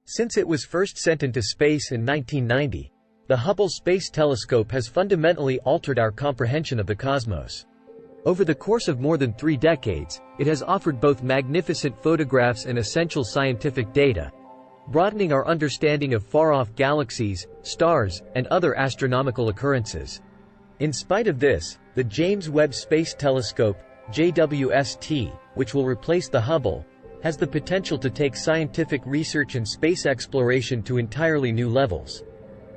Since it was first sent into space in 1990, the Hubble Space Telescope has fundamentally altered our comprehension of the cosmos. Over the course of more than 3 decades, it has offered both magnificent photographs and essential scientific data, broadening our understanding of far-off galaxies, stars, and other astronomical occurrences. In spite of this, the James Webb Space Telescope, JWST, which will replace the Hubble, has the potential to take scientific research and space exploration to entirely new levels.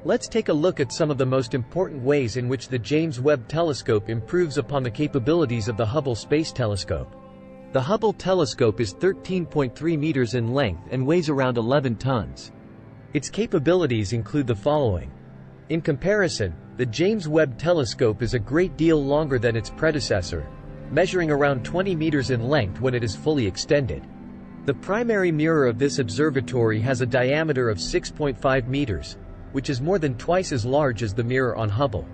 Let's take a look at some of the most important ways in which the James Webb Telescope improves upon the capabilities of the Hubble Space Telescope. The Hubble telescope is 13.3 meters in length and weighs around 11 tons. Its capabilities include the following. In comparison, the James Webb Telescope is a great deal longer than its predecessor, measuring around 20 meters in length when it is fully extended. The primary mirror of this observatory has a diameter of 6.5 meters, which is more than twice as large as the mirror on Hubble.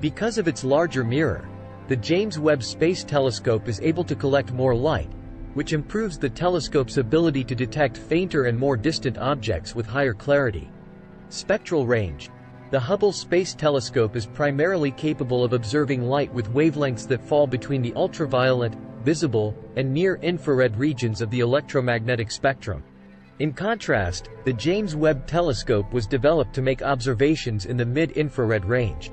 Because of its larger mirror, the James Webb Space Telescope is able to collect more light, which improves the telescope's ability to detect fainter and more distant objects with higher clarity. Spectral range. The Hubble Space Telescope is primarily capable of observing light with wavelengths that fall between the ultraviolet, visible, and near-infrared regions of the electromagnetic spectrum. In contrast, the James Webb Telescope was developed to make observations in the mid-infrared range.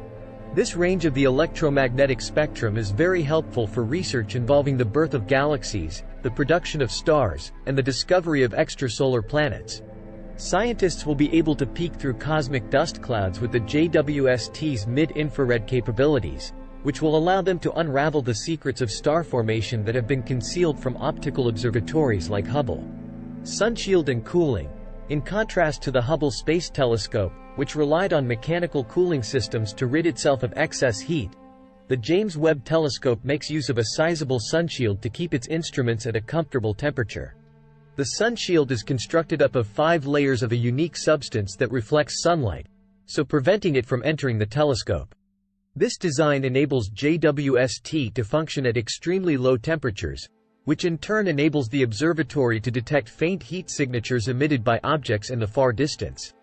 This range of the electromagnetic spectrum is very helpful for research involving the birth of galaxies, the production of stars, and the discovery of extrasolar planets. Scientists will be able to peek through cosmic dust clouds with the JWST's mid-infrared capabilities, which will allow them to unravel the secrets of star formation that have been concealed from optical observatories like Hubble. Sunshield and cooling. In contrast to the Hubble Space Telescope, which relied on mechanical cooling systems to rid itself of excess heat, the James Webb Telescope makes use of a sizable sunshield to keep its instruments at a comfortable temperature. The sunshield is constructed up of 5 layers of a unique substance that reflects sunlight, so preventing it from entering the telescope. This design enables JWST to function at extremely low temperatures, which in turn enables the observatory to detect faint heat signatures emitted by objects in the far distance.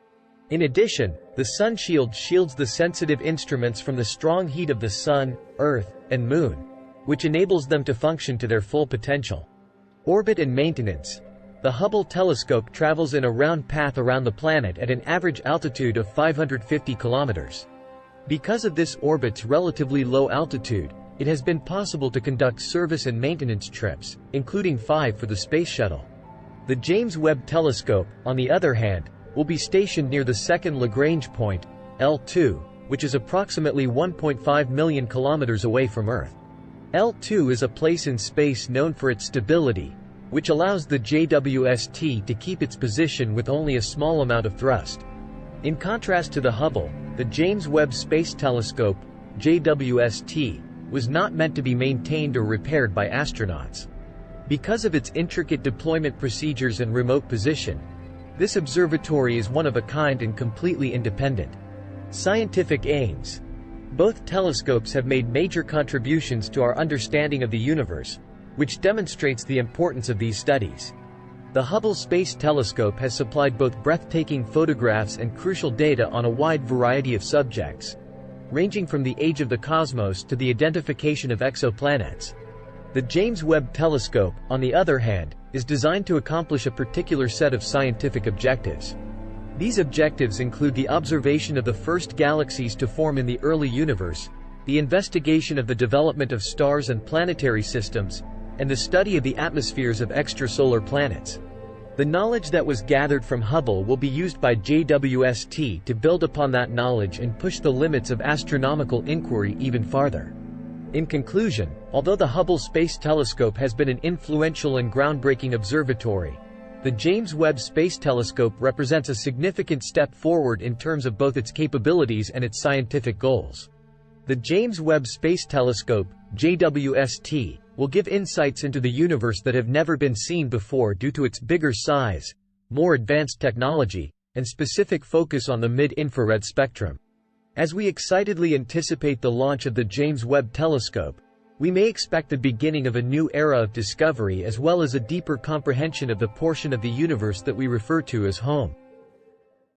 In addition, the sunshield shields the sensitive instruments from the strong heat of the Sun, Earth, and Moon, which enables them to function to their full potential. Orbit and maintenance. The Hubble telescope travels in a round path around the planet at an average altitude of 550 kilometers. Because of this orbit's relatively low altitude, it has been possible to conduct service and maintenance trips, including 5 for the Space Shuttle. The James Webb Telescope, on the other hand, will be stationed near the second Lagrange point, L2, which is approximately 1.5 million kilometers away from Earth. L2 is a place in space known for its stability, which allows the JWST to keep its position with only a small amount of thrust. In contrast to the Hubble, the James Webb Space Telescope, JWST, was not meant to be maintained or repaired by astronauts. Because of its intricate deployment procedures and remote position, this observatory is one of a kind and completely independent. Scientific aims. Both telescopes have made major contributions to our understanding of the universe, which demonstrates the importance of these studies. The Hubble Space Telescope has supplied both breathtaking photographs and crucial data on a wide variety of subjects, ranging from the age of the cosmos to the identification of exoplanets. The James Webb Telescope, on the other hand, is designed to accomplish a particular set of scientific objectives. These objectives include the observation of the first galaxies to form in the early universe, the investigation of the development of stars and planetary systems, and the study of the atmospheres of extrasolar planets. The knowledge that was gathered from Hubble will be used by JWST to build upon that knowledge and push the limits of astronomical inquiry even farther. In conclusion, although the Hubble Space Telescope has been an influential and groundbreaking observatory, the James Webb Space Telescope represents a significant step forward in terms of both its capabilities and its scientific goals. The James Webb Space Telescope, JWST, will give insights into the universe that have never been seen before due to its bigger size, more advanced technology, and specific focus on the mid-infrared spectrum. As we excitedly anticipate the launch of the James Webb Telescope, we may expect the beginning of a new era of discovery as well as a deeper comprehension of the portion of the universe that we refer to as home.